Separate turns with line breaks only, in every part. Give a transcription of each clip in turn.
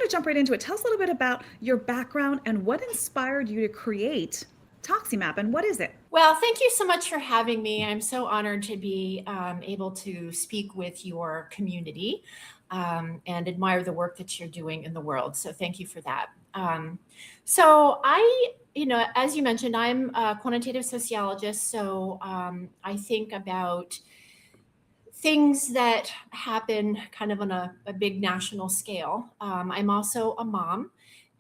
to jump right into it. Tell us a little bit about your background and what inspired you to create ToxiMapp, and what is it?
Well, thank you so much for having me. I'm so honored to be able to speak with your community and admire the work that you're doing in the world. So thank you for that. As you mentioned, I'm a quantitative sociologist. So I think about things that happen kind of on a big national scale. I'm also a mom.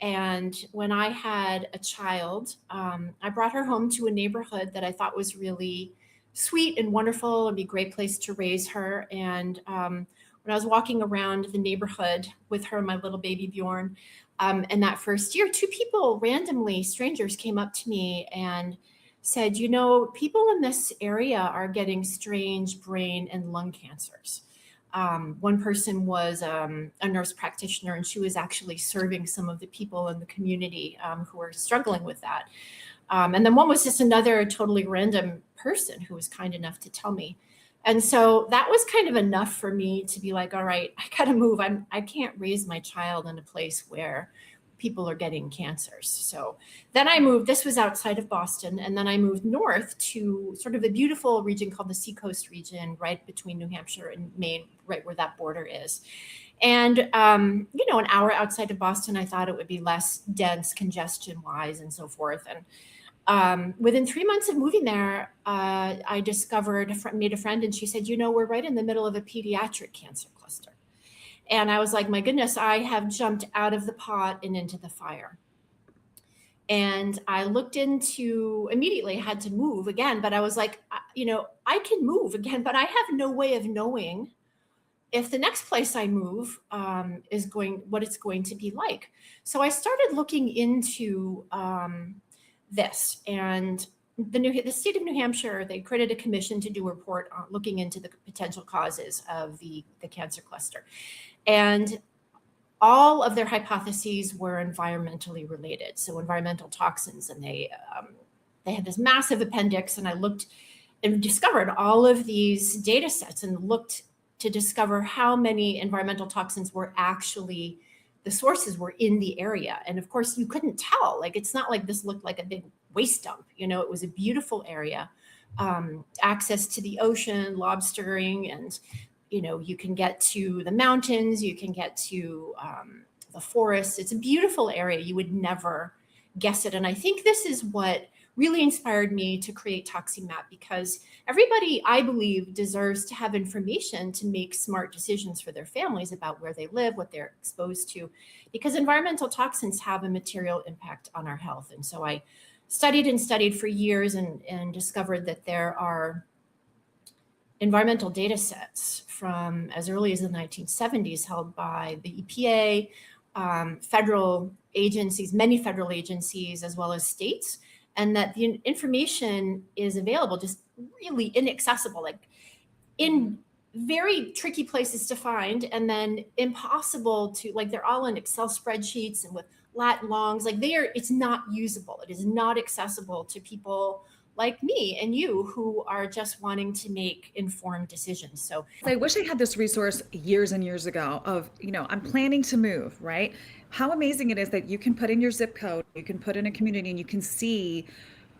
And when I had a child, I brought her home to a neighborhood that I thought was really sweet and wonderful. It'd be a great place to raise her. And when I was walking around the neighborhood with her, my little baby Bjorn, and that first year, two people randomly, strangers, came up to me and said, people in this area are getting strange brain and lung cancers. One person was a nurse practitioner, and she was actually serving some of the people in the community who were struggling with that. And then one was just another totally random person who was kind enough to tell me. And so that was kind of enough for me to be like, all right, I got to move. I can't raise my child in a place where people are getting cancers. So then I moved, this was outside of Boston, and then I moved north to sort of a beautiful region called the Seacoast region, right between New Hampshire and Maine, right where that border is. And, an hour outside of Boston, I thought it would be less dense congestion-wise and so forth. And within 3 months of moving there, I made a friend, and she said, we're right in the middle of a pediatric cancer cluster. And I was like, my goodness, I have jumped out of the pot and into the fire. And I looked into, immediately had to move again, but I was like, I can move again, but I have no way of knowing if the next place I move what it's going to be like. So I started looking into this, and the state of New Hampshire, they created a commission to do a report looking into the potential causes of the cancer cluster. And all of their hypotheses were environmentally related, so environmental toxins. And they had this massive appendix, and I looked and discovered all of these data sets and looked to discover how many environmental toxins were actually, the sources were in the area. And of course, you couldn't tell. Like, it's not like this looked like a big waste dump. It was a beautiful area, access to the ocean, lobstering, and you can get to the mountains, you can get to the forests. It's a beautiful area. You would never guess it. And I think this is what really inspired me to create ToxiMapp, because everybody, I believe, deserves to have information to make smart decisions for their families about where they live, what they're exposed to, because environmental toxins have a material impact on our health. And so I studied for years and discovered that there are environmental data sets from as early as the 1970s held by the EPA, federal agencies, many federal agencies, as well as states, and that the information is available, just really inaccessible, like in very tricky places to find, and then impossible to, like, they're all in Excel spreadsheets and with lat longs, like it's not usable. It is not accessible to people like me and you who are just wanting to make informed decisions. So
I wish I had this resource years and years ago of, I'm planning to move, right? How amazing it is that you can put in your zip code, you can put in a community, and you can see,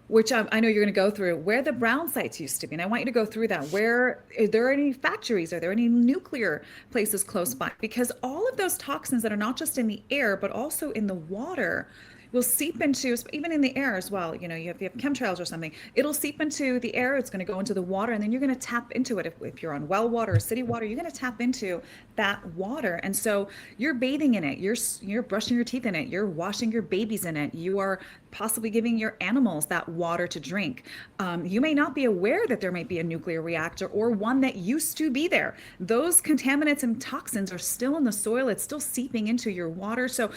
which I know you're going to go through, where the brown sites used to be. And I want you to go through that. Where, are there any factories? Are there any nuclear places close by? Because all of those toxins that are not just in the air, but also in the water, will seep into, even in the air as well. You have chemtrails or something, it'll seep into the air, it's going to go into the water, and then you're going to tap into it. If you're on well water or city water, you're going to tap into that water. And so you're bathing in it, you're brushing your teeth in it, you're washing your babies in it, you are possibly giving your animals that water to drink. You may not be aware that there might be a nuclear reactor or one that used to be there. Those contaminants and toxins are still in the soil. It's still seeping into your water. So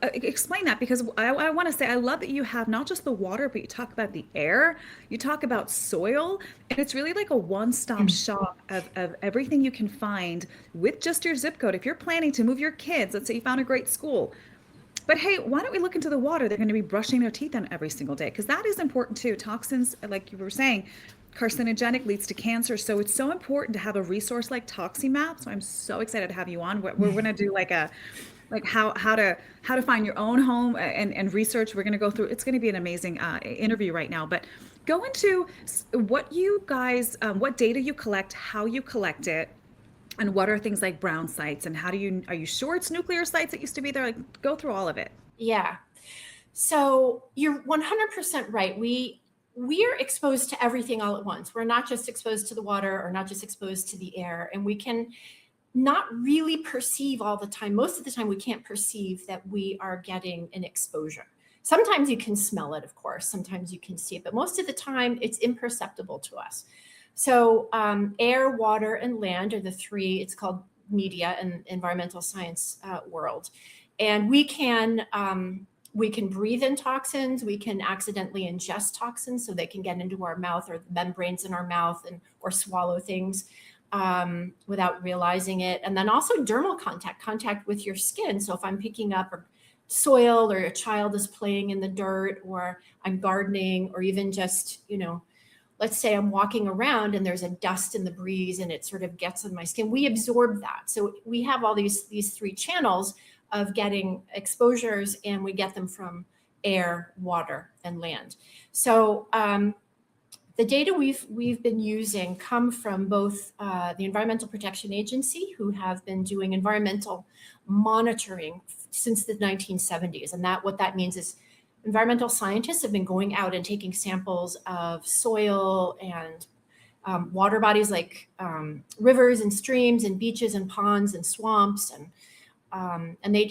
explain that, because I want to say, I love that you have not just the water, but you talk about the air, you talk about soil, and it's really like a one-stop shop of everything you can find with just your zip code. If you're planning to move your kids, let's say you found a great school, but hey, why don't we look into the water they're going to be brushing their teeth in every single day? Because that is important too. Toxins, like you were saying, carcinogenic, leads to cancer. So it's so important to have a resource like ToxiMapp. So I'm so excited to have you on. We're going to do like like how to find your own home and research. We're going to go through. It's going to be an amazing interview right now. But go into what you guys, what data you collect, how you collect it, and what are things like brown sites, and how do you are you sure it's nuclear sites that used to be there? Like, go through all of it.
Yeah. So you're 100% right. We're exposed to everything all at once. We're not just exposed to the water or not just exposed to the air, and we can not really perceive all the time. Most of the time, we can't perceive that we are getting an exposure. Sometimes you can smell it, of course. Sometimes you can see it, but most of the time, it's imperceptible to us. So, air, water, and land are the three. It's called media and environmental science world, and we can breathe in toxins. We can accidentally ingest toxins, so they can get into our mouth or the membranes in our mouth, and or swallow things without realizing it. And then also dermal contact with your skin. So if I'm picking up soil, or a child is playing in the dirt, or I'm gardening, or even just, let's say I'm walking around and there's a dust in the breeze and it sort of gets on my skin, we absorb that. So we have all these three channels of getting exposures, and we get them from air, water, and land. So the data we've been using come from both the Environmental Protection Agency, who have been doing environmental monitoring since the 1970s. And what that means is environmental scientists have been going out and taking samples of soil and water bodies, like rivers and streams and beaches and ponds and swamps, and they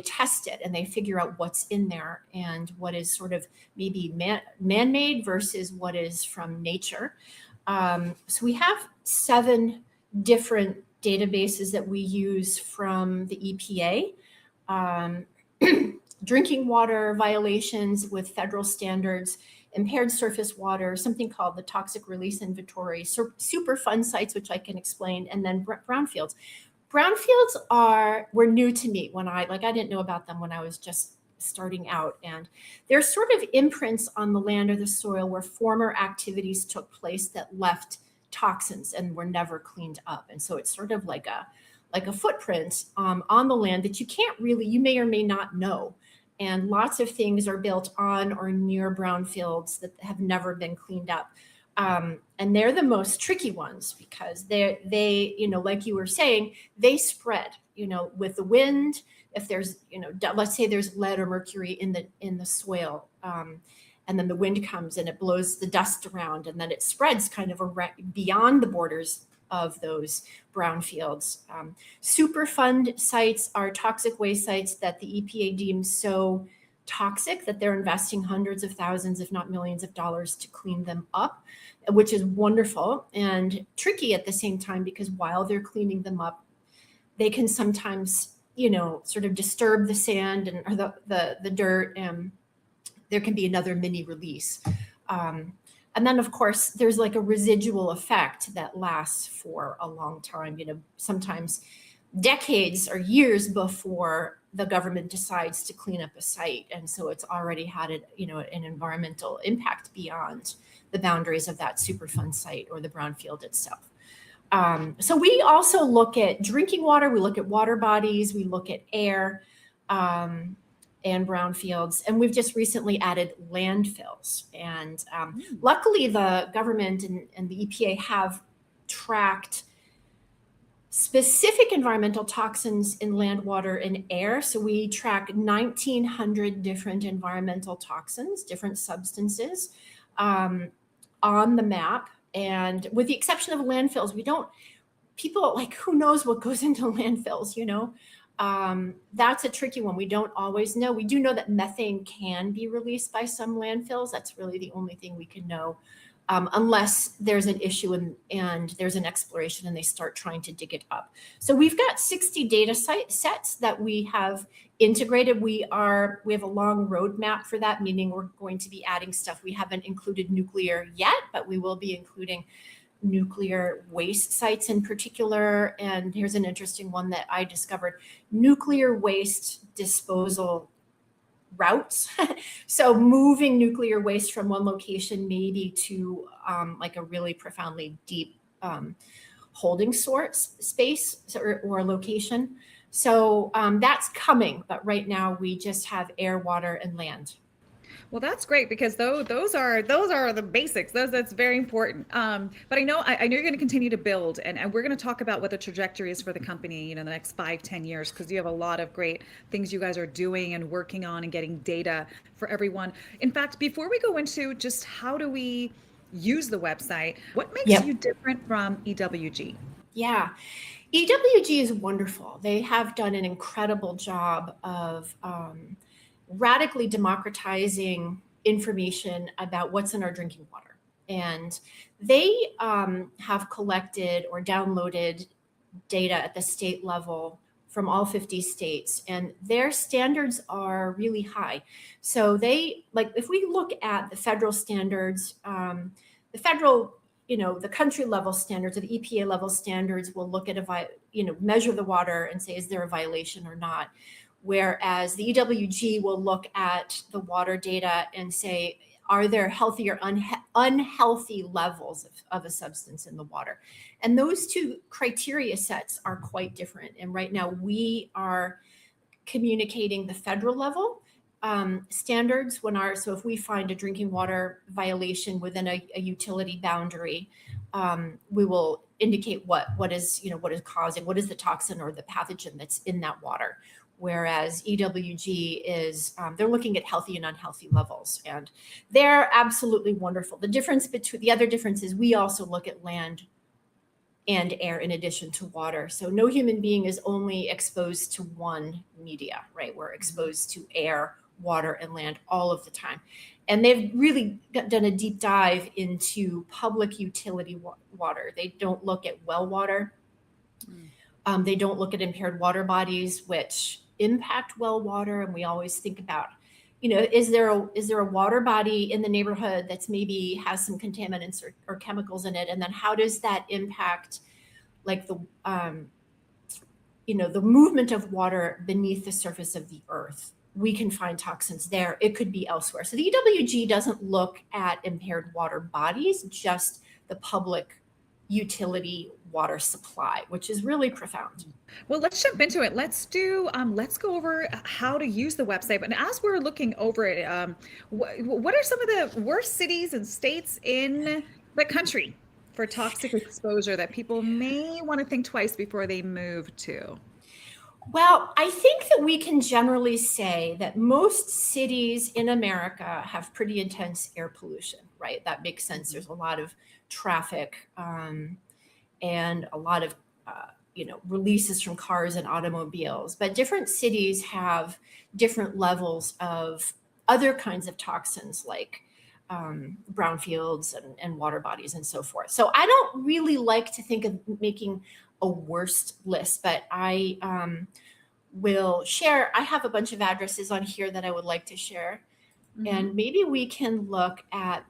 test it, and they figure out what's in there and what is sort of maybe man-made versus what is from nature. So we have 7 different databases that we use from the EPA. Drinking water violations with federal standards, impaired surface water, something called the Toxic Release Inventory, Superfund sites, which I can explain, and then brownfields. Brownfields were new to me when I didn't know about them when I was just starting out. And they're sort of imprints on the land or the soil where former activities took place that left toxins and were never cleaned up. And so it's sort of like a footprint on the land that you may or may not know. And lots of things are built on or near brownfields that have never been cleaned up. And they're the most tricky ones because they, like you were saying, they spread, with the wind. If there's, let's say there's lead or mercury in the soil, and then the wind comes and it blows the dust around, and then it spreads kind of beyond the borders of those brownfields. Superfund sites are toxic waste sites that the EPA deems so toxic that they're investing hundreds of thousands, if not millions of dollars to clean them up, which is wonderful and tricky at the same time, because while they're cleaning them up, they can sometimes, sort of disturb the sand or the dirt, and there can be another mini release. And then, of course, there's like a residual effect that lasts for a long time, sometimes decades or years before the government decides to clean up a site. And so it's already had an environmental impact beyond the boundaries of that Superfund site or the brownfield itself. So we also look at drinking water, we look at water bodies, we look at air, and brownfields, and we've just recently added landfills. And luckily, the government and the EPA have tracked specific environmental toxins in land, water, and air. So we track 1,900 different environmental toxins, different substances on the map. And with the exception of landfills, who knows what goes into landfills, that's a tricky one. We don't always know. We do know that methane can be released by some landfills. That's really the only thing we can know, unless there's an issue and there's an exploration and they start trying to dig it up. So we've got 60 data sets that we have integrated. We have a long roadmap for that, meaning we're going to be adding stuff. We haven't included nuclear yet, but we will be including nuclear waste sites in particular. And here's an interesting one that I discovered: nuclear waste disposal routes. So moving nuclear waste from one location maybe to like a really profoundly deep holding space or location. So that's coming, but right now we just have air, water, and land.
Well, that's great because those are the basics. That's very important. But I know you're going to continue to build, and we're going to talk about what the trajectory is for the company, the next 5, 10 years, because you have a lot of great things you guys are doing and working on and getting data for everyone. In fact, before we go into just how do we use the website, what makes
Yep.
you different from EWG?
Yeah. EWG is wonderful. They have done an incredible job of radically democratizing information about what's in our drinking water. And they have collected or downloaded data at the state level from all 50 states, and their standards are really high. So if we look at the federal standards, the federal, the country level standards or the EPA level standards will look at measure the water and say, is there a violation or not? Whereas the EWG will look at the water data and say, are there healthy or unhealthy levels of a substance in the water? And those two criteria sets are quite different. And right now we are communicating the federal level standards so if we find a drinking water violation within a utility boundary, we will indicate what is causing, what is the toxin or the pathogen that's in that water. Whereas EWG is, they're looking at healthy and unhealthy levels, and they're absolutely wonderful. The other difference is we also look at land and air in addition to water. So no human being is only exposed to one media, right? We're exposed to air, water, and land all of the time. And they've really done a deep dive into public utility water. They don't look at well water. They don't look at impaired water bodies, which impact well water. And we always think about, is there a water body in the neighborhood that's maybe has some contaminants or chemicals in it? And then how does that impact like the movement of water beneath the surface of the earth? We can find toxins there. It could be elsewhere. So the EWG doesn't look at impaired water bodies, just the public utility water supply, which is really profound.
Well, let's jump into it. Let's go over how to use the website. But as we're looking over it, what are some of the worst cities and states in the country for toxic exposure that people may want to think twice before they move to?
Well, I think that we can generally say that most cities in America have pretty intense air pollution, right? That makes sense. There's a lot of traffic and a lot of releases from cars and automobiles. But different cities have different levels of other kinds of toxins like brownfields and water bodies and so forth. So I don't really like to think of making a worst list, but I will share. I have a bunch of addresses on here that I would like to share. And maybe we can look at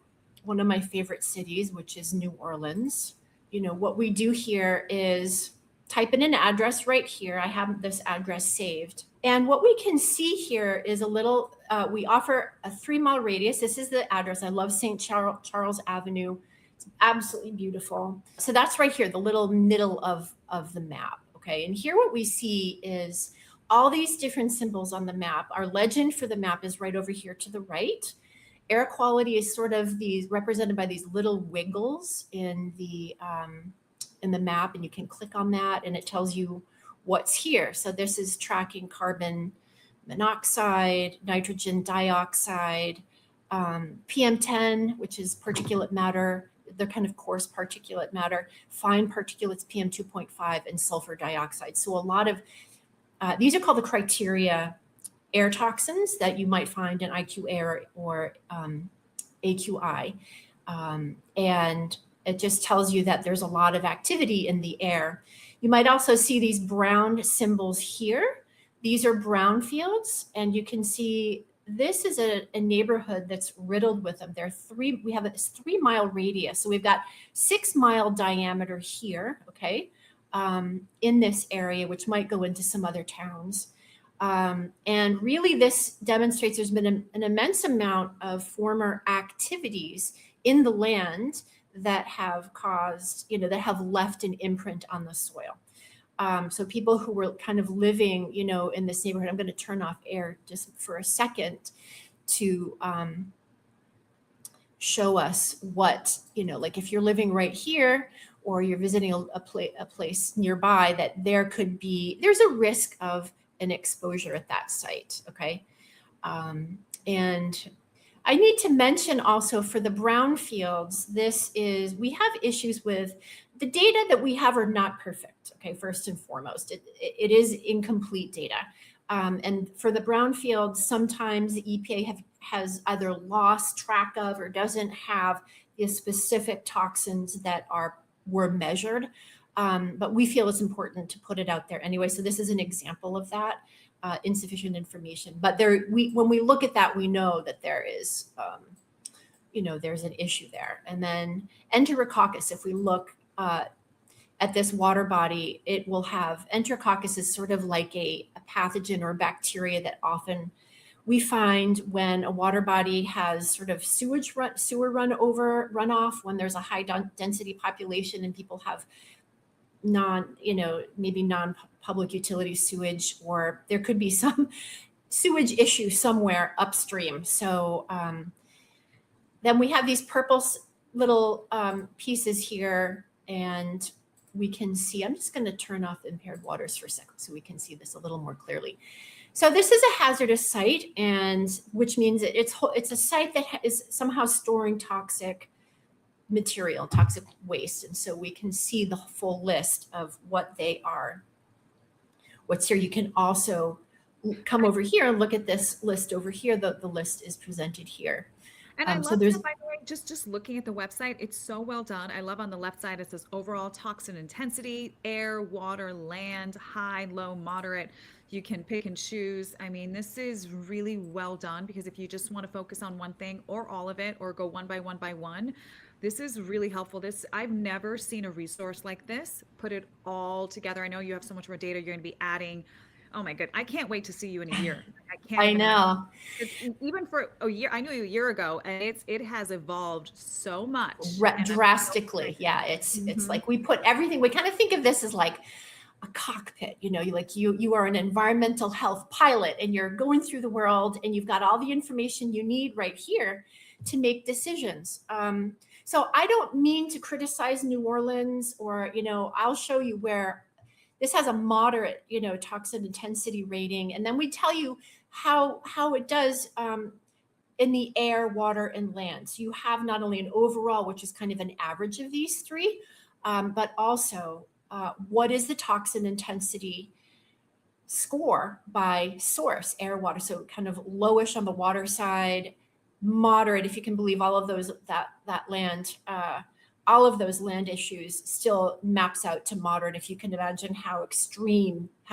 one of my favorite cities, which is New Orleans. What we do here is type in an address right here. I have this address saved. And what we can see here is we offer a 3-mile radius. This is the address. I love St. Charles Avenue. It's absolutely beautiful. So that's right here, the little middle of the map. Okay. And here what we see is all these different symbols on the map. Our legend for the map is right over here to the right. Air quality is sort of represented by these little wiggles in the map, and you can click on that and it tells you what's here. So this is tracking carbon monoxide, nitrogen dioxide, PM10, which is particulate matter. They're kind of coarse particulate matter, fine particulates PM 2.5, and sulfur dioxide. So a lot of these are called the criteria air toxins that you might find in IQ Air or AQI. And it just tells you that there's a lot of activity in the air. You might also see these brown symbols here. These are brownfields, and you can see this is a neighborhood that's riddled with them. We have a 3-mile radius. So we've got 6-mile diameter here, okay, in this area, which might go into some other towns. And really this demonstrates there's been an immense amount of former activities in the land that have caused, that have left an imprint on the soil. So people who were kind of living, in this neighborhood, I'm going to turn off air just for a second to show us what, like if you're living right here or you're visiting a place nearby, that there's a risk of an exposure at that site. Okay. And I need to mention also for the brownfields, we have issues with the data that we have are not perfect. Okay, first and foremost, it is incomplete data. And for the brownfields, sometimes the EPA has either lost track of or doesn't have the specific toxins that were measured. But we feel it's important to put it out there anyway. So this is an example of that. Insufficient information, but when we look at that, we know that there is, there's an issue there. And then Enterococcus, if we look at this water body, it will have Enterococcus is sort of like a pathogen or bacteria that often we find when a water body has sort of sewer runoff, when there's a high density population and people have maybe non-public utility sewage, or there could be some sewage issue somewhere upstream. So then we have these purple little pieces here, and we can see, I'm just going to turn off impaired waters for a second so we can see this a little more clearly. So this is a hazardous site, and which means that it's a site that is somehow storing toxic material, toxic waste. And so we can see the full list of what they are. What's here, you can also come over here and look at this list over here. The list is presented here.
And I love that, by the way, just looking at the website, it's so well done. I love on the left side, it says overall toxin intensity, air, water, land, high, low, moderate. You can pick and choose. I mean, this is really well done, because if you just want to focus on one thing or all of it, or go one by one, this is really helpful. I've never seen a resource like this, put it all together. I know you have so much more data you're going to be adding. Oh my God. I can't wait to see you in a year.
I know.
Even for a year, I knew you a year ago, and it has evolved so much.
Drastically. Yeah. It's like we put everything, we kind of think of this as like a cockpit, you are an environmental health pilot, and you're going through the world, and you've got all the information you need right here to make decisions. So I don't mean to criticize New Orleans, or, I'll show you where this has a moderate, toxin intensity rating. And then we tell you how it does in the air, water, and land. So you have not only an overall, which is kind of an average of these three, but also what is the toxin intensity score by source, air, water. So kind of lowish on the water side, moderate, if you can believe all of those, that land, all of those land issues still maps out to moderate. If you can imagine how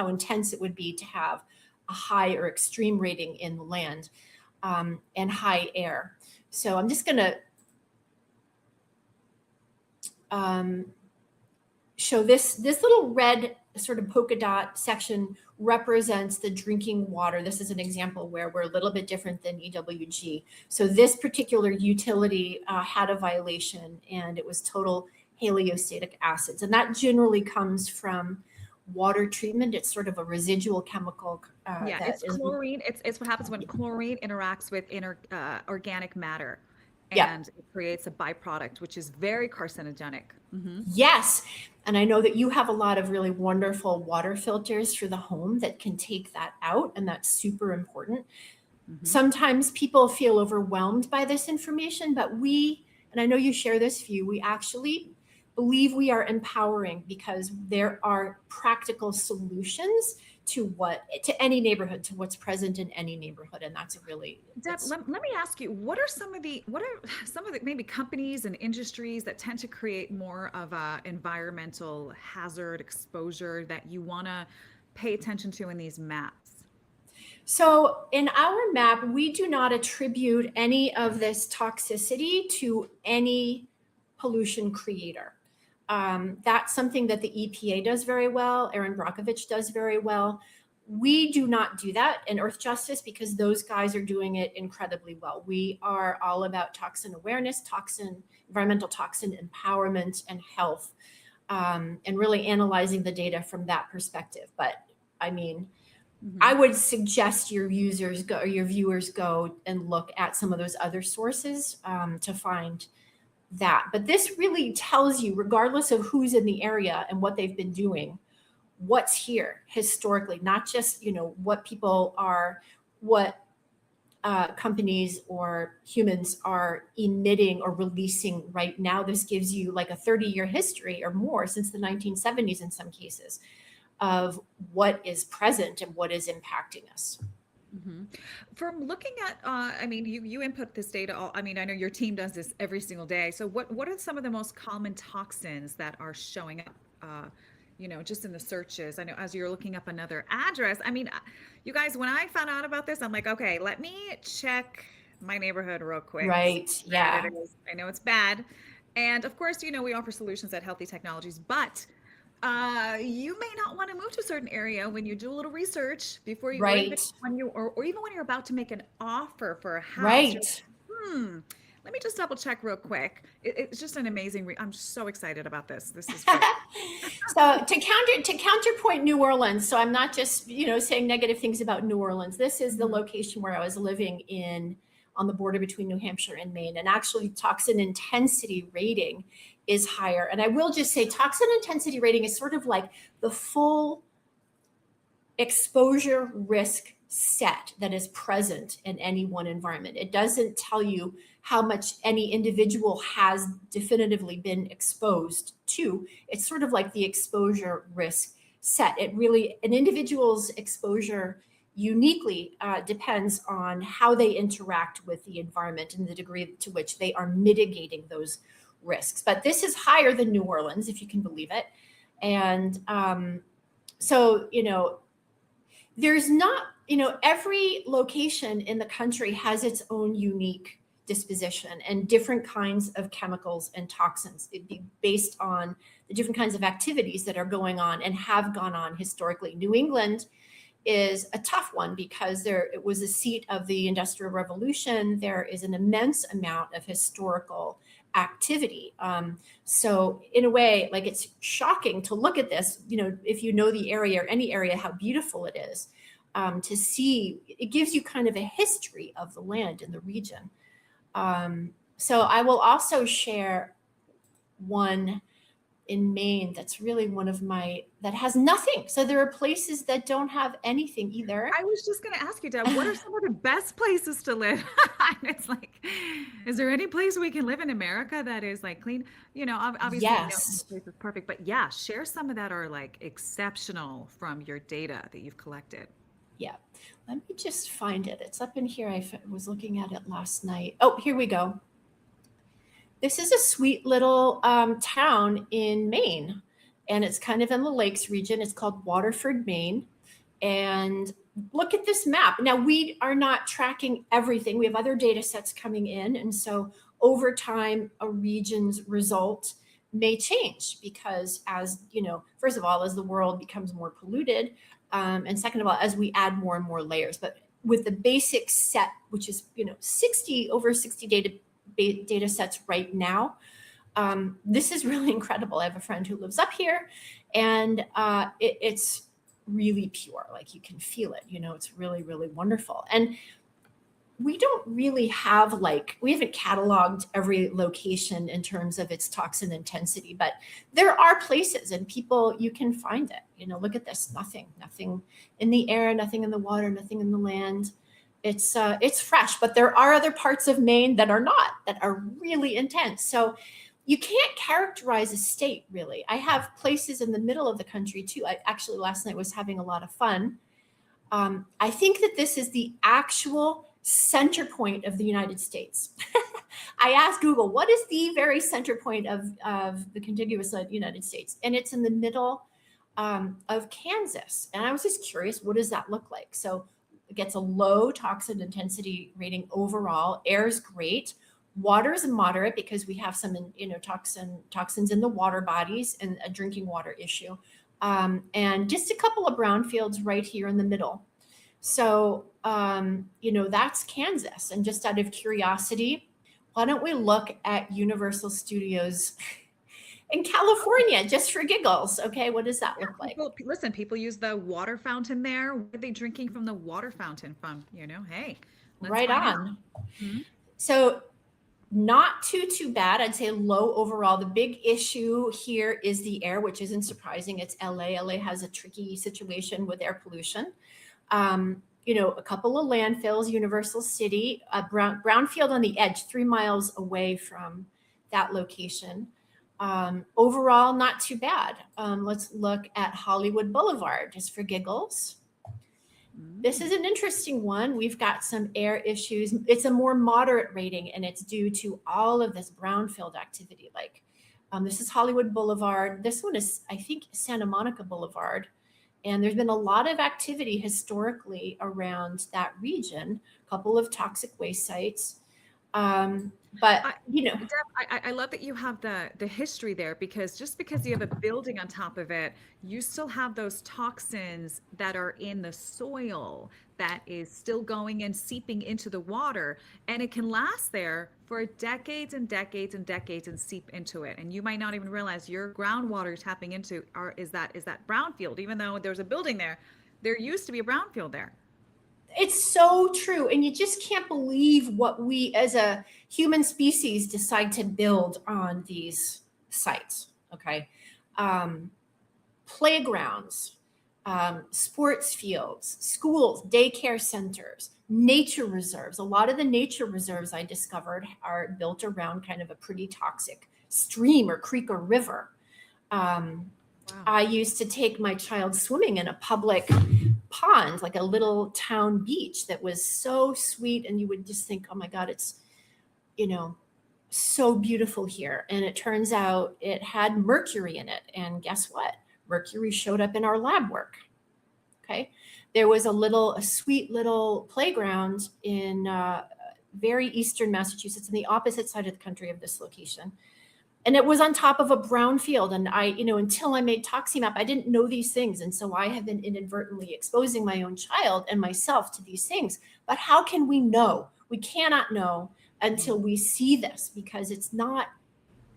intense it would be to have a high or extreme rating in the land, and high air. So I'm just going to show this little red sort of polka dot section represents the drinking water. This is an example where we're a little bit different than EWG. So this particular utility had a violation, and it was total haliostatic acids. And that generally comes from water treatment. It's sort of a residual chemical.
It's chlorine. It's what happens when chlorine interacts with organic matter. And it creates a byproduct, which is very carcinogenic.
Yes. And I know that you have a lot of really wonderful water filters for the home that can take that out. And that's super important. Sometimes people feel overwhelmed by this information, but and I know you share this view, we actually believe we are empowering, because there are practical solutions to any neighborhood, to what's present in any neighborhood. And that's
Deb, let me ask you, what are some of the maybe companies and industries that tend to create more of a environmental hazard exposure that you want to pay attention to in these maps?
So in our map, we do not attribute any of this toxicity to any pollution creator. That's something that the EPA does very well. Aaron Brockovich does very well. We do not do that in Earth Justice, because those guys are doing it incredibly well. We are all about toxin awareness, environmental toxin empowerment, and health. and really analyzing the data from that perspective. But I mean,
Mhm.
I would suggest your users go or your viewers go and look at some of those other sources to find that. But this really tells you, regardless of who's in the area and what they've been doing, what's here historically, not just, what people are, what companies or humans are emitting or releasing right now. This gives you like a 30-year history or more, since the 1970s in some cases, of what is present and what is impacting us.
Mhm. From looking at, I mean, you input this data all, I mean, I know your team does this every single day. So what are some of the most common toxins that are showing up, just in the searches? I know as you're looking up another address, I mean, you guys, when I found out about this, I'm like, okay, let me check my neighborhood real quick. See
Right.
how bad
Yeah.
it is. I know it's bad. And of course, we offer solutions at Healthy Technologies, but you may not want to move to a certain area when you do a little research before you, or even
Right.
or even when you're about to make an offer for a house. You're
Right.
like, let me just double check real quick. It's just an amazing. I'm so excited about this. This is great.
So to counterpoint New Orleans, so I'm not just saying negative things about New Orleans. This is the
Mhm.
location where I was living in, on the border between New Hampshire and Maine, and actually toxin intensity rating is higher. And I will just say toxin intensity rating is sort of like the full exposure risk set that is present in any one environment. It doesn't tell you how much any individual has definitively been exposed to. It's sort of like the exposure risk set. It really, an individual's exposure uniquely depends on how they interact with the environment and the degree to which they are mitigating those risks. But this is higher than New Orleans, if you can believe it. And so, there's not, every location in the country has its own unique disposition and different kinds of chemicals and toxins. It'd be based on the different kinds of activities that are going on and have gone on historically. New England is a tough one because it was a seat of the Industrial Revolution. There is an immense amount of historical activity. So in a way, like, it's shocking to look at this, if you know the area or any area, how beautiful it is, to see. It gives you kind of a history of the land in the region. So I will also share one in Maine that's really one of that has nothing. So there are places that don't have anything either.
I was just going to ask you, Deb, what are some of the best places to live? It's like, is there any place we can live in America that is like clean? Obviously, no
Yes.
place is perfect, but yeah, share some of that are like exceptional from your data that you've collected.
Yeah. Let me just find it. It's up in here. I was looking at it last night. Oh, here we go. This is a sweet little town in Maine, and it's kind of in the Lakes region. It's called Waterford, Maine. And look at this map. Now, we are not tracking everything. We have other data sets coming in. And so over time, a region's result may change because, as first of all, as the world becomes more polluted, and second of all, as we add more and more layers. But with the basic set, which is 60 data sets right now, this is really incredible. I have a friend who lives up here, and it's really pure. Like, you can feel it. It's really, really wonderful. And we don't really have, we haven't cataloged every location in terms of its toxin intensity, but there are places and people, you can find it. Look at this. Nothing in the air, nothing in the water, nothing in the land. It's fresh, but there are other parts of Maine that are really intense. So you can't characterize a state, really. I have places in the middle of the country too. I actually last night was having a lot of fun. I think that this is the actual center point of the United States. I asked Google, what is the very center point of the contiguous United States? And it's in the middle of Kansas. And I was just curious, what does that look like? So it gets a low toxin intensity rating overall. Air's great. Water is moderate because we have some toxins in the water bodies and a drinking water issue. And just a couple of brownfields right here in the middle. So, that's Kansas. And just out of curiosity, why don't we look at Universal Studios in California, just for giggles. Okay, what does that look like?
Listen, people use the water fountain there. What are they drinking from the water fountain from? Hey, let's
Right
find out.
on.
Mhm.
So not too bad. I'd say low overall. The big issue here is the air, which isn't surprising. It's LA. LA has a tricky situation with air pollution. A couple of landfills, Universal City, a brownfield on the edge, 3 miles away from that location. Overall, not too bad. Let's look at Hollywood Boulevard, just for giggles. This is an interesting one. We've got some air issues. It's a more moderate rating, and it's due to all of this brownfield activity. This is Hollywood Boulevard. This one is, I think, Santa Monica Boulevard. And there's been a lot of activity historically around that region, a couple of toxic waste sites.
Deb, I love that you have the history there, because just because you have a building on top of it, you still have those toxins that are in the soil that is still going and seeping into the water, and it can last there for decades and decades and decades and seep into it. And you might not even realize your groundwater tapping into is that brownfield, even though there's a building there. There used to be a brownfield there.
It's so true. And you just can't believe what we as a human species decide to build on these sites. Okay. Playgrounds, sports fields, schools, daycare centers, nature reserves. A lot of the nature reserves I discovered are built around kind of a pretty toxic stream or creek or river. Wow. I used to take my child swimming in a public pond, like a little town beach that was so sweet. And you would just think, oh my God, it's, so beautiful here. And it turns out it had mercury in it. And guess what? Mercury showed up in our lab work. Okay. There was a sweet little playground in very eastern Massachusetts, on the opposite side of the country of this location. And it was on top of a brown field. And until I made ToxiMapp, I didn't know these things. And so I have been inadvertently exposing my own child and myself to these things. But how can we know? We cannot know until we see this, because it's not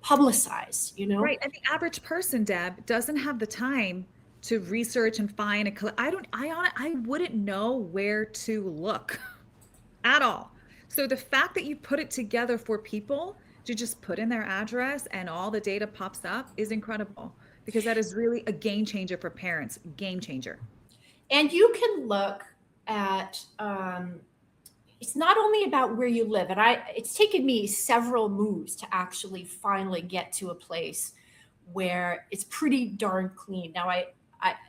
publicized,
Right. And the average person, Deb, doesn't have the time to research and find I wouldn't know where to look at all. So the fact that you put it together for people to just put in their address and all the data pops up is incredible, because that is really a game changer for parents. Game changer.
And you can look at, it's not only about where you live. And it's taken me several moves to actually finally get to a place where it's pretty darn clean. Now I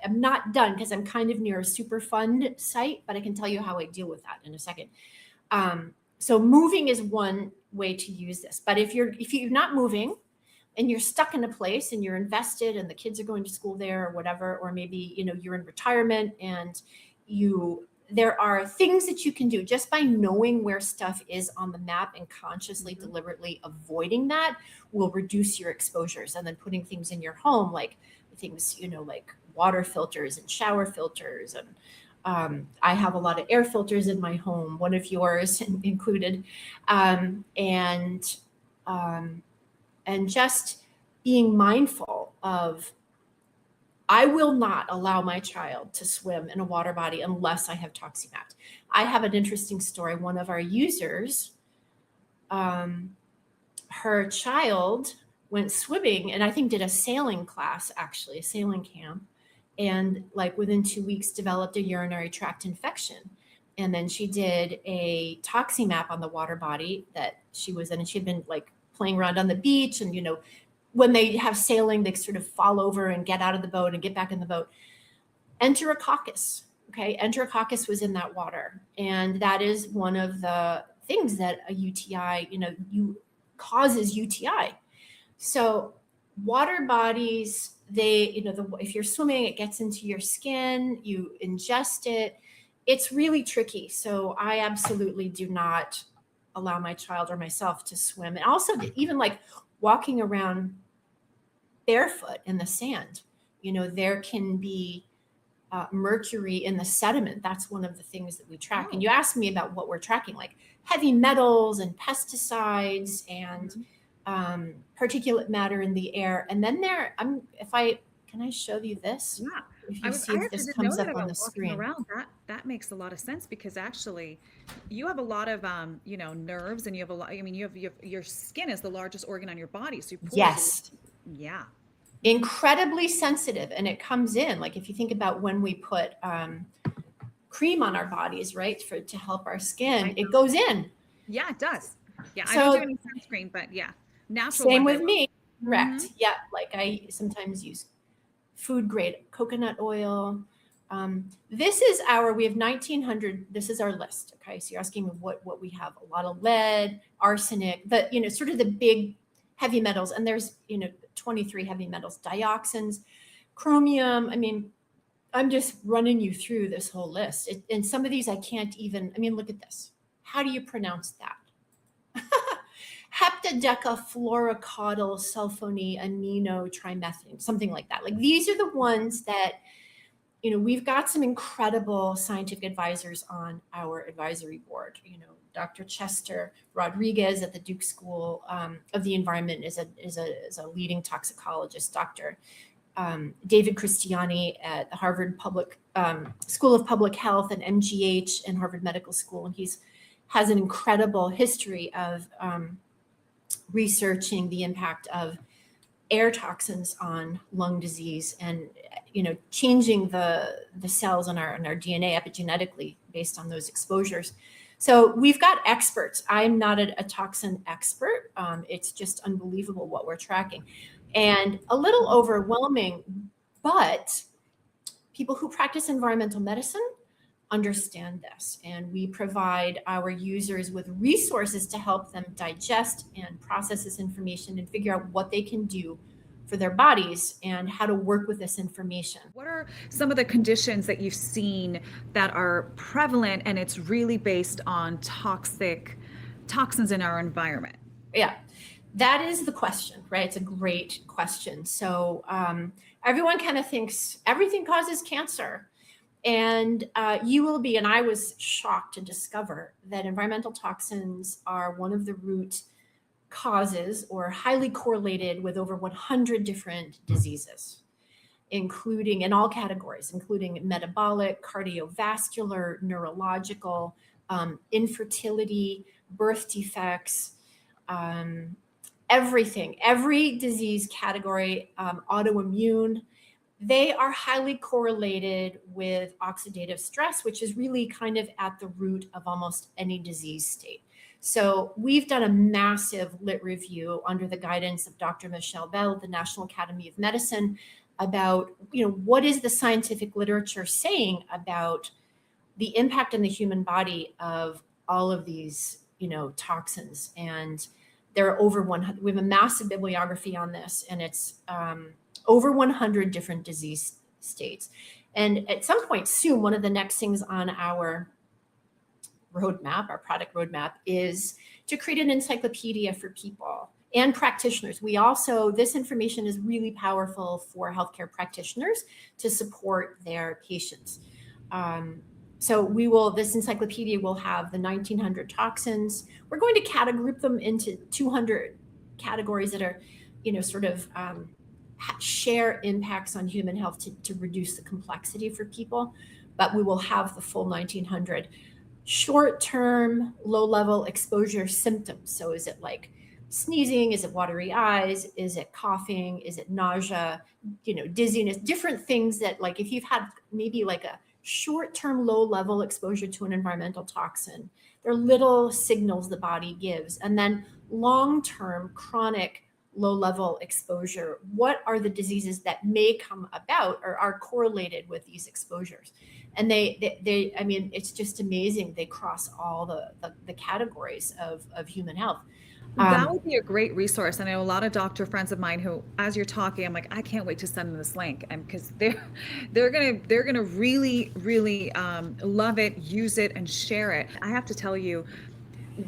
am not done, because I'm kind of near a Superfund site, but I can tell you how I deal with that in a second. So moving is one way to use this. But if you're not moving and you're stuck in a place and you're invested and the kids are going to school there or whatever, or maybe, you're in retirement and there are things that you can do just by knowing where stuff is on the map and consciously, deliberately avoiding that will reduce your exposures. And then putting things in your home, like things, like water filters and shower filters. And I have a lot of air filters in my home, one of yours included. And just being mindful of, I will not allow my child to swim in a water body unless I have ToxiMapp. I have an interesting story. One of our users, her child went swimming and I think did a sailing class, actually, a sailing camp. And within 2 weeks developed a urinary tract infection. And then she did a ToxiMapp on the water body that she was in. And she'd been playing around on the beach. And, when they have sailing, they sort of fall over and get out of the boat and get back in the boat. Enterococcus. Okay. Enterococcus was in that water. And that is one of the things that a UTI, causes UTI. So water bodies, if you're swimming, it gets into your skin, you ingest it. It's really tricky. So I absolutely do not allow my child or myself to swim. And also even walking around barefoot in the sand, there can be mercury in the sediment. That's one of the things that we track. And you asked me about what we're tracking, like heavy metals and pesticides and particulate matter in the air. And then can I show you this?
Yeah.
If you
I
see if
actually
this
didn't know
comes
that
up on
about
the
walking
screen.
around. That makes a lot of sense because actually you have a lot of nerves and you have a lot, I mean, your skin is the largest organ on your body. So your pores,
Yes.
yeah.
Incredibly sensitive. And it comes in, like if you think about when we put cream on our bodies, right, to help our skin, it goes in.
Yeah, it does. Yeah, I don't do
So
any sunscreen, but yeah, natural
same
ones I
with
will.
me.
Mm-hmm.
Correct. Yeah. Like I sometimes use food grade coconut oil. This is we have 1900, this is our list. Okay. So you're asking me what we have: a lot of lead, arsenic, sort of the big heavy metals. And there's, 23 heavy metals, dioxins, chromium. I mean, I'm just running you through this whole list. And some of these I can't even, I mean, look at this. How do you pronounce that? Heptadecafluorocodyl sulfony amino trimethylene, something like that. Like these are the ones that, we've got some incredible scientific advisors on our advisory board. Dr. Chester Rodriguez at the Duke School of the Environment is a leading toxicologist. Dr. David Christiani at the Harvard School of Public Health and MGH and Harvard Medical School, and has an incredible history of researching the impact of air toxins on lung disease and changing the cells in our DNA epigenetically based on those exposures. So we've got experts. I'm not a toxin expert. It's just unbelievable what we're tracking and a little overwhelming, but people who practice environmental medicine understand this, and we provide our users with resources to help them digest and process this information and figure out what they can do for their bodies and how to work with this information.
What are some of the conditions that you've seen that are prevalent and it's really based on toxins in our environment?
Yeah, that is the question, right? It's a great question. So everyone kind of thinks everything causes cancer. And I was shocked to discover that environmental toxins are one of the root causes or highly correlated with over 100 different diseases, including in all categories, including metabolic, cardiovascular, neurological, infertility, birth defects, everything, every disease category, autoimmune. They are highly correlated with oxidative stress, which is really kind of at the root of almost any disease state. So we've done a massive lit review under the guidance of Dr. Michelle Bell at the National Academy of Medicine about, what is the scientific literature saying about the impact on the human body of all of these, toxins. And there are over 100, we have a massive bibliography on this, and it's over 100 different disease states. And at some point soon, one of the next things on our roadmap, our product roadmap, is to create an encyclopedia for people and practitioners. This information is really powerful for healthcare practitioners to support their patients. So this encyclopedia will have the 1900 toxins. We're going to group them into 200 categories that are, sort of share impacts on human health to reduce the complexity for people. But we will have the full 1900 short-term, low-level exposure symptoms. So is it like sneezing? Is it watery eyes? Is it coughing? Is it nausea? Dizziness, different things that, like, if you've had maybe like a short-term low-level exposure to an environmental toxin, there are little signals the body gives. And then long-term chronic low-level exposure, what are the diseases that may come about or are correlated with these exposures? And they I mean, it's just amazing. They cross all the categories of human health.
That would be a great resource. I know a lot of doctor friends of mine who, as you're talking, I'm like, I can't wait to send them this link, and because they're gonna really love it, use it, and share it. I have to tell you,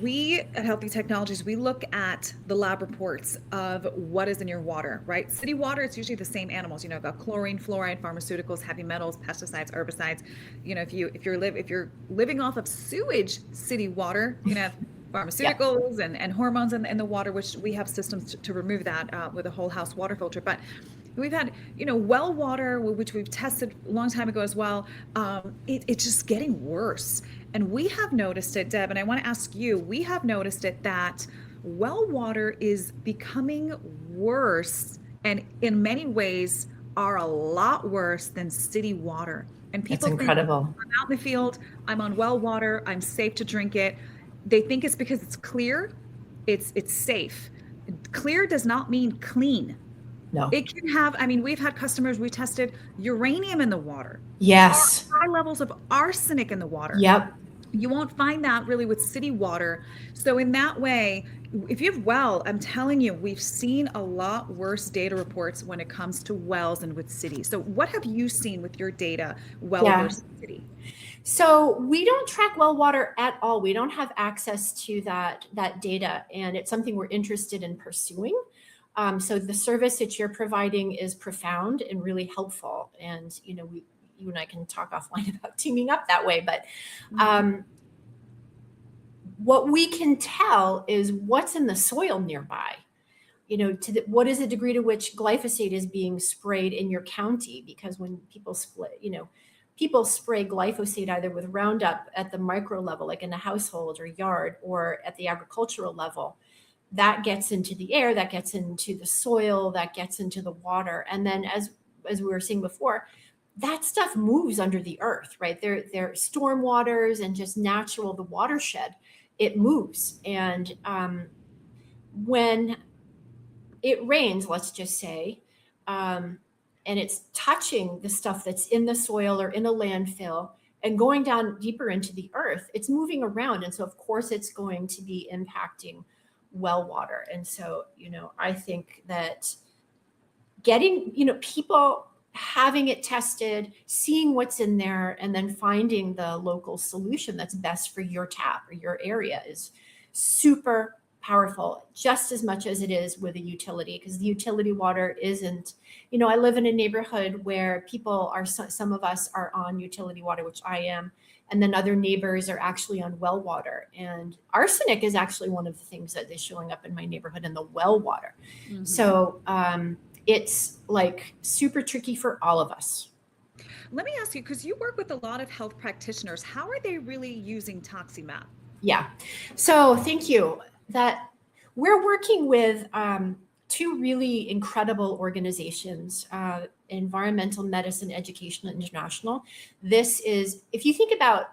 we at Healthy Technologies, we look at the lab reports of what is in your water, right? City water, it's usually the same animals. Got chlorine, fluoride, pharmaceuticals, heavy metals, pesticides, herbicides. If you're living off of sewage city water, you're gonna have
Yep.
pharmaceuticals and hormones in the water, which we have systems to remove that with a whole house water filter. But we've had, well water, which we've tested a long time ago as well. It's just getting worse. And we have noticed it, Deb, and I want to ask you, we have noticed it that well water is becoming worse and in many ways are a lot worse than city water. And
That's
people think
incredible.
I'm out in the field, I'm on well water, I'm safe to drink it. They think it's because it's clear, it's safe. Clear does not mean clean.
No.
It can have, I mean, we've had customers, we tested uranium in the water,
Yes.
high levels of arsenic in the water.
Yep.
You won't find that really with city water. So in that way, if you have well, I'm telling you, we've seen a lot worse data reports when it comes to wells and with cities. So what have you seen with your data, well
Yeah.
versus city?
So we don't track well water at all. We don't have access to that data, and it's something we're interested in pursuing. So the service that you're providing is profound and really helpful. And you and I can talk offline about teaming up that way. But what we can tell is what's in the soil nearby. What is the degree to which glyphosate is being sprayed in your county? Because when people people spray glyphosate either with Roundup at the micro level, like in a household or yard, or at the agricultural level. That gets into the air, that gets into the soil, that gets into the water. And then as we were seeing before, that stuff moves under the earth, right? They're storm waters and just natural, the watershed, it moves. And when it rains, let's just say, and it's touching the stuff that's in the soil or in a landfill and going down deeper into the earth, it's moving around. And so, of course, it's going to be impacting well water. And so, I think that getting, people having it tested, seeing what's in there, and then finding the local solution that's best for your tap or your area is super powerful, just as much as it is with a utility, because the utility water isn't, I live in a neighborhood where people are, some of us are on utility water, which I am, and then other neighbors are actually on well water. And arsenic is actually one of the things that is showing up in my neighborhood in the well water. So it's like super tricky for all of us.
Let me ask you, because you work with a lot of health practitioners, how are they really using ToxiMapp?
Yeah. So thank you. That we're working with two really incredible organizations, Environmental Medicine Education International. This is, if you think about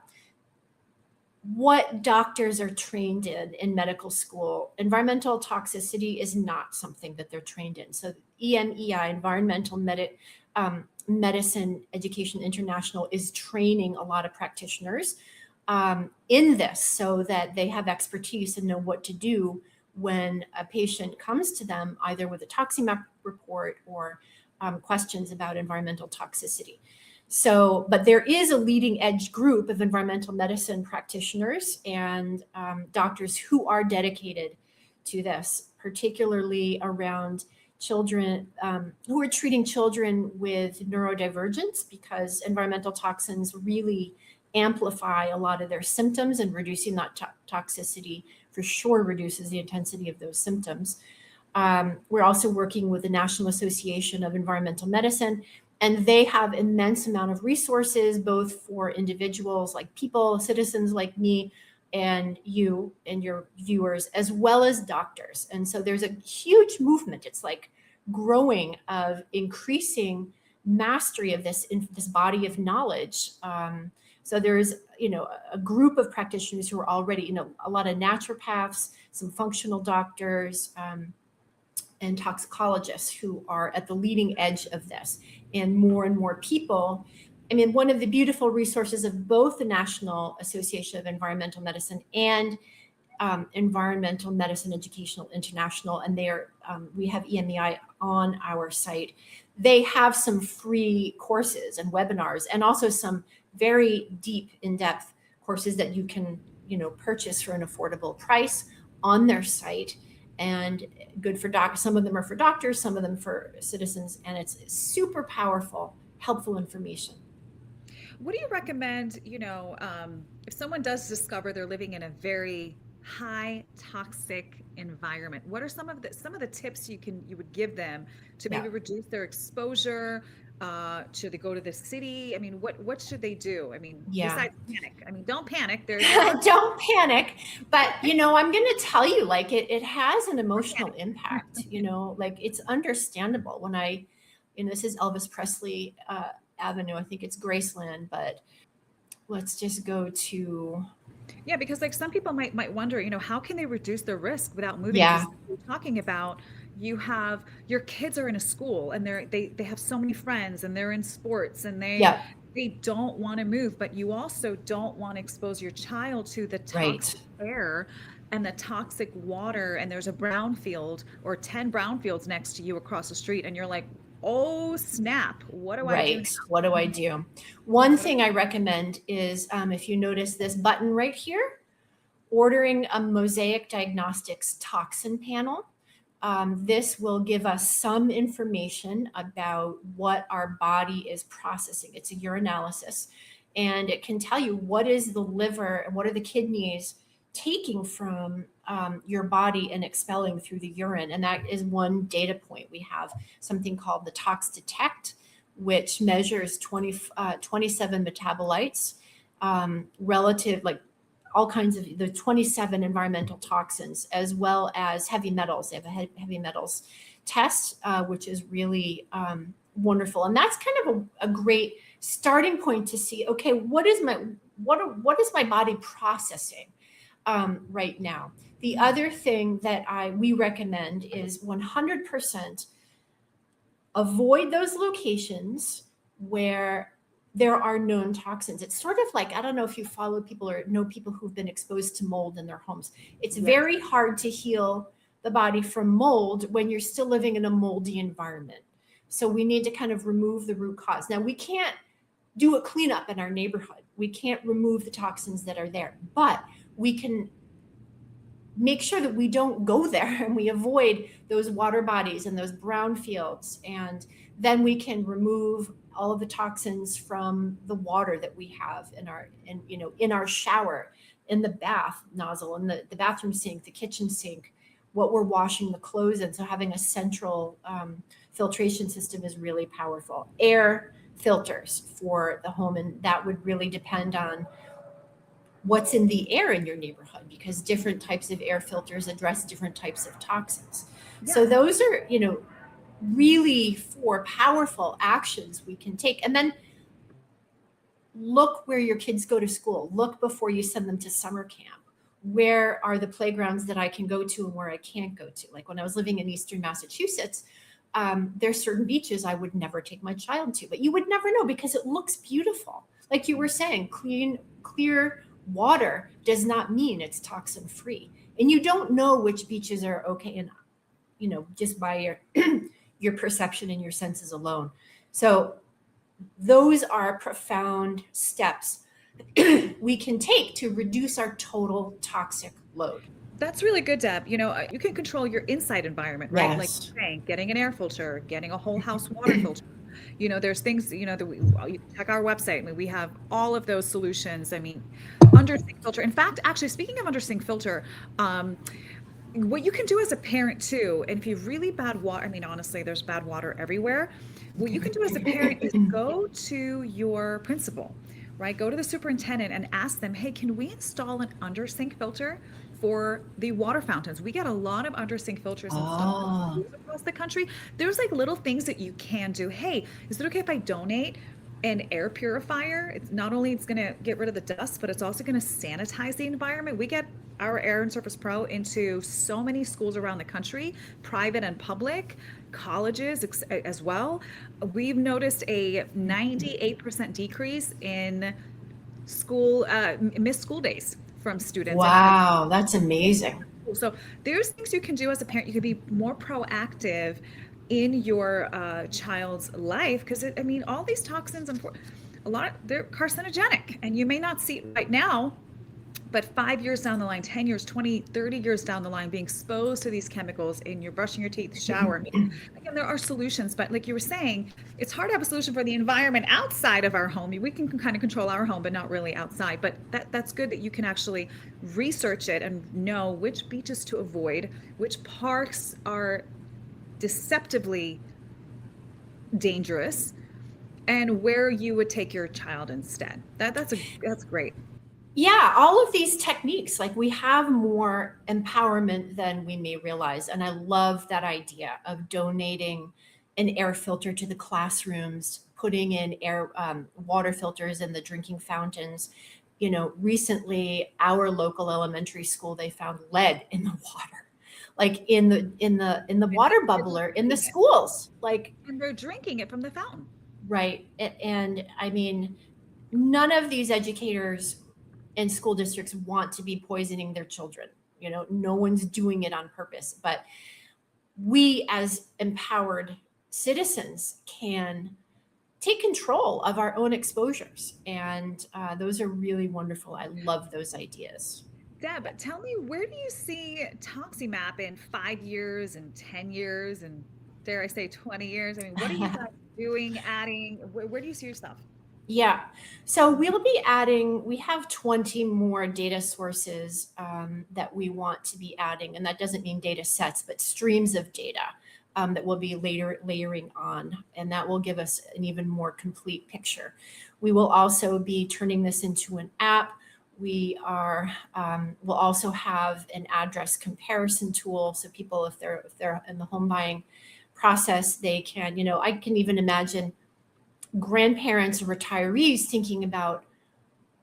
what doctors are trained in medical school, environmental toxicity is not something that they're trained in. So EMEI, Medicine Education International, is training a lot of practitioners in this so that they have expertise and know what to do when a patient comes to them either with a ToxiMapp report or questions about environmental toxicity. So, but there is a leading edge group of environmental medicine practitioners and doctors who are dedicated to this, particularly around children who are treating children with neurodivergence, because environmental toxins really amplify a lot of their symptoms, and reducing that toxicity for sure reduces the intensity of those symptoms. We're also working with the National Association of Environmental Medicine, and they have immense amount of resources, both for individuals like people, citizens like me and you and your viewers, as well as doctors. And so there's a huge movement. It's like growing of increasing mastery of this body of knowledge. So there's, a group of practitioners who are already, a lot of naturopaths, some functional doctors, and toxicologists who are at the leading edge of this, and more people. I mean, one of the beautiful resources of both the National Association of Environmental Medicine and Environmental Medicine Educational International, and we have EMEI on our site. They have some free courses and webinars, and also some very deep, in-depth courses that you can, purchase for an affordable price on their site. And good for doctors. Some of them are for doctors, some of them for citizens, and it's super powerful, helpful information.
What do you recommend, if someone does discover they're living in a very high toxic environment? What are some of the tips you would give them to
Yeah.
maybe reduce their exposure? Should they go to the city? I mean, what should they do? I mean,
Yeah.
besides panic. I mean, don't panic. There are
Don't panic. But, I'm going to tell you, like, it has an
don't
emotional
panic.
impact, like it's understandable when this is Elvis Presley Avenue. I think it's Graceland, but let's just go to,
Yeah, because like some people might wonder, how can they reduce their risk without moving?
yeah,
Because we're talking about you have your kids are in a school and they have so many friends and they're in sports and
yeah,
they don't want to move, but you also don't want to expose your child to the
right,
toxic air and the toxic water. And there's a brownfield or 10 brownfields next to you across the street, and you're like, oh snap, what do I do
right. What do I
now?
do?
Yeah,
One
what do
thing I recommend is if you notice this button right here, ordering a Mosaic Diagnostics toxin panel. This will give us some information about what our body is processing. It's a urinalysis, and it can tell you what is the liver and what are the kidneys taking from your body and expelling through the urine. And that is one data point. We have something called the Tox Detect, which measures 27 metabolites relative, like all kinds of the 27 environmental toxins, as well as heavy metals. They have a heavy metals test, which is really wonderful. And that's kind of a great starting point to see, okay, what is my body processing right now? The other thing that we recommend is 100% avoid those locations where there are known toxins. It's sort of like, I don't know if you follow people or know people who've been exposed to mold in their homes. It's
Yes.
very hard to heal the body from mold when you're still living in a moldy environment. So we need to kind of remove the root cause. Now, we can't do a cleanup in our neighborhood. We can't remove the toxins that are there, but we can make sure that we don't go there and we avoid those water bodies and those brown fields. And then we can remove all of the toxins from the water that we have in our shower, in the bath nozzle, in the bathroom sink, the kitchen sink, what we're washing the clothes in. So having a central filtration system is really powerful. Air filters for the home, and that would really depend on what's in the air in your neighborhood, because different types of air filters address different types of toxins. So
Yeah.
those are, really four powerful actions we can take. And then look where your kids go to school. Look before you send them to summer camp. Where are the playgrounds that I can go to and where I can't go to? Like when I was living in Eastern Massachusetts, there's certain beaches I would never take my child to, but you would never know because it looks beautiful. Like you were saying, clear water does not mean it's toxin free. And you don't know which beaches are okay, and just by your your perception and your senses alone. So those are profound steps we can take to reduce our total toxic load.
That's really good, Deb. You can control your inside environment, right? Like
Yes.
you're saying, getting an air filter, getting a whole house water filter. There's things, that you can check our website. I mean, we have all of those solutions. I mean, under sink filter. In fact, actually, speaking of under sink filter, what you can do as a parent too, and if you have really bad water, I mean, honestly, there's bad water everywhere. What you can do as a parent is go to your principal, right? Go to the superintendent and ask them, hey, can we install an under sink filter for the water fountains? We get a lot of under sink filters installed in
Oh,
schools across the country. There's like little things that you can do. Hey, is it okay if I donate an air purifier? It's not only it's going to get rid of the dust, but it's also going to sanitize the environment. We get our Air and Surface Pro into so many schools around the country, private and public, colleges as well. We've noticed a 98% decrease in missed school days from students in our
wow, that's amazing.
so there's things you can do as a parent. You can be more proactive in your child's life because I mean, all these toxins and they're carcinogenic, and you may not see it right now, But 5 years down the line, 10 years, 20, 30 years down the line, being exposed to these chemicals in your brushing your teeth, shower. I mean, again, there are solutions, but like you were saying, it's hard to have a solution for the environment outside of our home. We can kind of control our home, but not really outside. But that's good that you can actually research it and know which beaches to avoid, which parks are deceptively dangerous, and where you would take your child instead. That's great.
Yeah, all of these techniques, like we have more empowerment than we may realize. And I love that idea of donating an air filter to the classrooms, putting in air water filters in the drinking fountains. You know, recently our local elementary school, they found lead in the water, like in the water bubbler in the schools, like,
And they're drinking it from the fountain.
right. And I mean, none of these educators and school districts want to be poisoning their children. You know, no one's doing it on purpose, but we as empowered citizens can take control of our own exposures. And those are really wonderful. I love those ideas.
Deb, tell me, where do you see ToxiMapp in 5 years and 10 years and dare I say 20 years? I mean, what are you guys doing, adding? Where do you see yourself?
Yeah. So we'll be adding, we have 20 more data sources that we want to be adding. And that doesn't mean data sets, but streams of data that we'll be later layering on. And that will give us an even more complete picture. We will also be turning this into an app. We are, we'll also have an address comparison tool. So people, if they're in the home buying process, they can, you know, I can even imagine grandparents and retirees thinking about,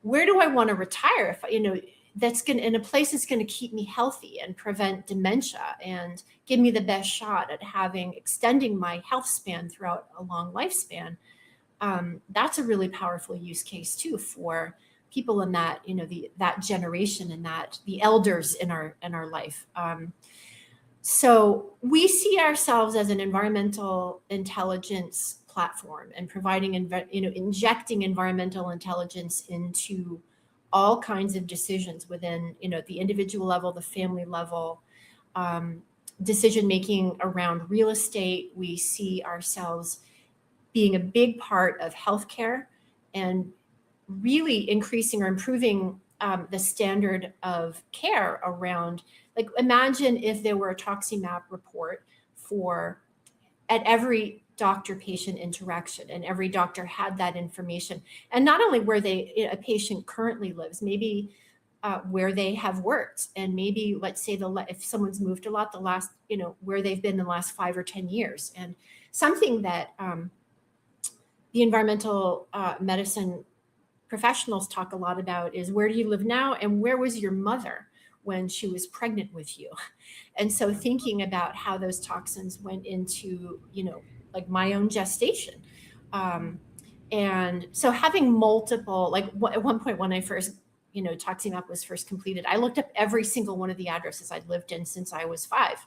where do I want to retire, if you know, that's going to, in a place that's going to keep me healthy and prevent dementia and give me the best shot at extending my health span throughout a long lifespan. That's a really powerful use case too for people in that, you know, that generation and that the elders in our life. So we see ourselves as an environmental intelligence platform and providing, injecting environmental intelligence into all kinds of decisions within, you know, the individual level, the family level, decision making around real estate. We see ourselves being a big part of healthcare and really increasing or improving the standard of care around, like, imagine if there were a ToxiMapp report for at every doctor patient interaction, and every doctor had that information, and not only where a patient currently lives, maybe where they have worked, and maybe, let's say, if someone's moved a lot, the last, you know, where they've been the last 5 or 10 years. And something that the environmental medicine professionals talk a lot about is, where do you live now, and where was your mother when she was pregnant with you? And so thinking about how those toxins went into, you know, like my own gestation. And so having multiple, like at one point when I first, you know, ToxiMapp was first completed, I looked up every single one of the addresses I'd lived in since I was 5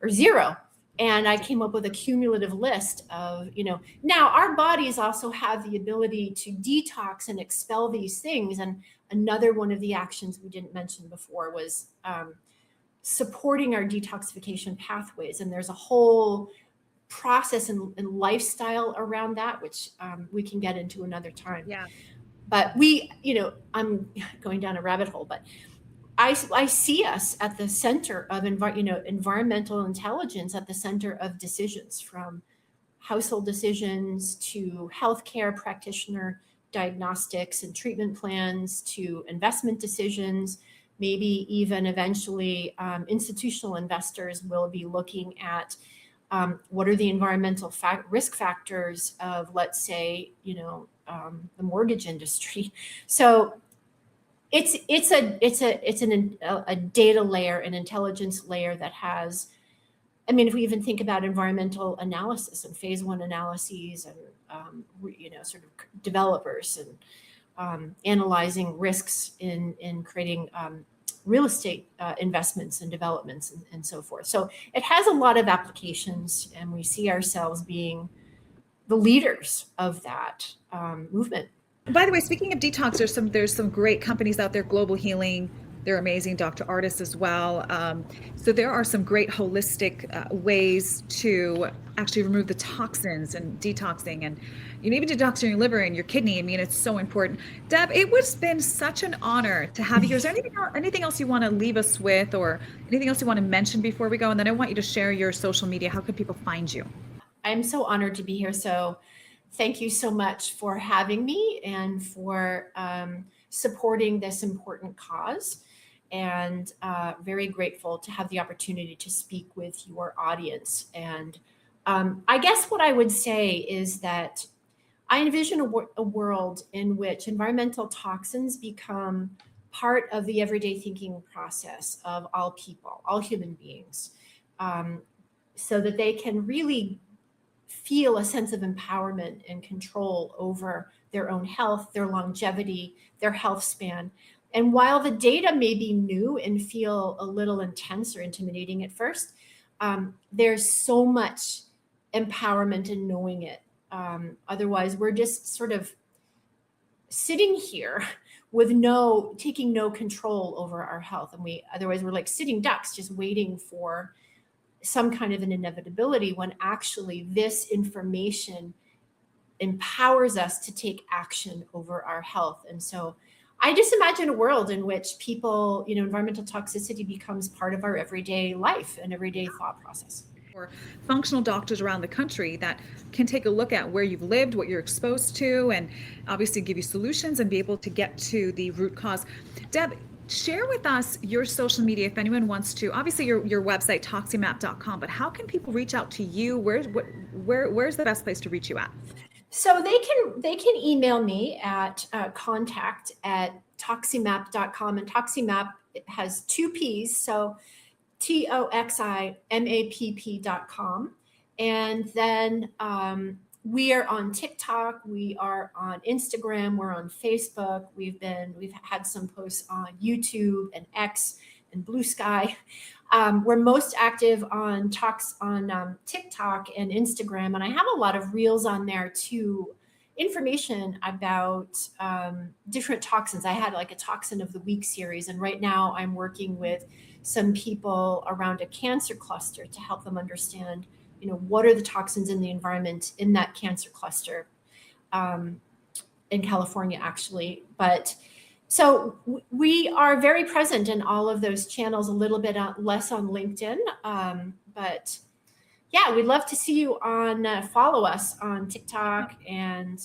or 0. And I came up with a cumulative list of, you know, now our bodies also have the ability to detox and expel these things. And another one of the actions we didn't mention before was supporting our detoxification pathways. And there's a whole process and lifestyle around that, which we can get into another time.
Yeah.
But we, you know, I'm going down a rabbit hole, but I see us at the center of environmental intelligence, at the center of decisions, from household decisions to healthcare practitioner diagnostics and treatment plans to investment decisions. Maybe even eventually institutional investors will be looking at what are the environmental risk factors of, let's say, you know, the mortgage industry. So it's a data layer, an intelligence layer that has, I mean, if we even think about environmental analysis and phase 1 analyses and, you know, sort of developers and analyzing risks in creating real estate investments and developments and so forth. So it has a lot of applications, and we see ourselves being the leaders of that movement.
By the way, speaking of detox, there's some great companies out there. Global Healing, they're amazing. Dr. Artis as well. So there are some great holistic ways to actually remove the toxins and detoxing, and you know, even detoxing your liver and your kidney. I mean, it's so important. Deb, it was been such an honor to have you here. Is there anything else you want to leave us with, or anything else you want to mention before we go? And then I want you to share your social media. How can people find you?
I'm so honored to be here. So thank you so much for having me and for supporting this important cause. And very grateful to have the opportunity to speak with your audience. And I guess what I would say is that I envision a world in which environmental toxins become part of the everyday thinking process of all people, all human beings, um, so that they can really feel a sense of empowerment and control over their own health, their longevity, their health span. And while the data may be new and feel a little intense or intimidating at first, there's so much empowerment in knowing it. Otherwise, we're just sort of sitting here with taking no control over our health. And otherwise, we're like sitting ducks, just waiting for some kind of an inevitability, when actually this information empowers us to take action over our health. And so I just imagine a world in which people, environmental toxicity becomes part of our everyday life and everyday thought process.
Or functional doctors around the country that can take a look at where you've lived, what you're exposed to, and obviously give you solutions and be able to get to the root cause. Deb, share with us your social media if anyone wants to. Obviously, your website, toximap.com, but how can people reach out to you? Where's the best place to reach you at?
So they can email me at contact@toximap.com, and ToxiMapp has two P's, so ToxiMapp.com. And then we are on TikTok, we are on Instagram, we're on Facebook. We've had some posts on YouTube and X and Blue Sky. We're most active on TikTok and Instagram, and I have a lot of reels on there too. Information about different toxins. I had like a toxin of the week series, and right now I'm working with some people around a cancer cluster to help them understand, what are the toxins in the environment in that cancer cluster, in California, actually. But so we are very present in all of those channels, a little bit less on LinkedIn. But yeah, we'd love to see you follow us on TikTok and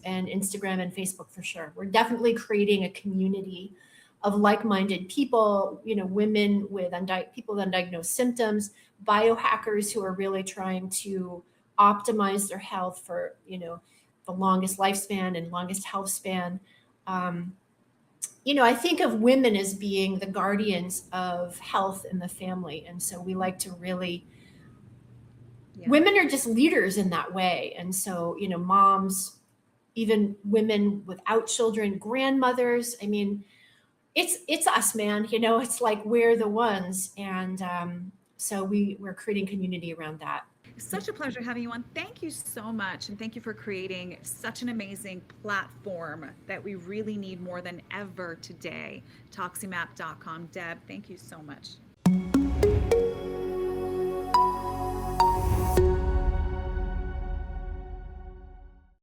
Instagram and Facebook for sure. We're definitely creating a community of like-minded people, women with people with undiagnosed symptoms, biohackers who are really trying to optimize their health for, the longest lifespan and longest health span. I think of women as being the guardians of health in the family. And so we like to really, women are just leaders in that way. And so, moms, even women without children, grandmothers, I mean, it's us, man. It's like we're the ones. And so we're creating community around that.
Such a pleasure having you on. Thank you so much. And thank you for creating such an amazing platform that we really need more than ever today. ToxiMapp.com. Deb, thank you so much.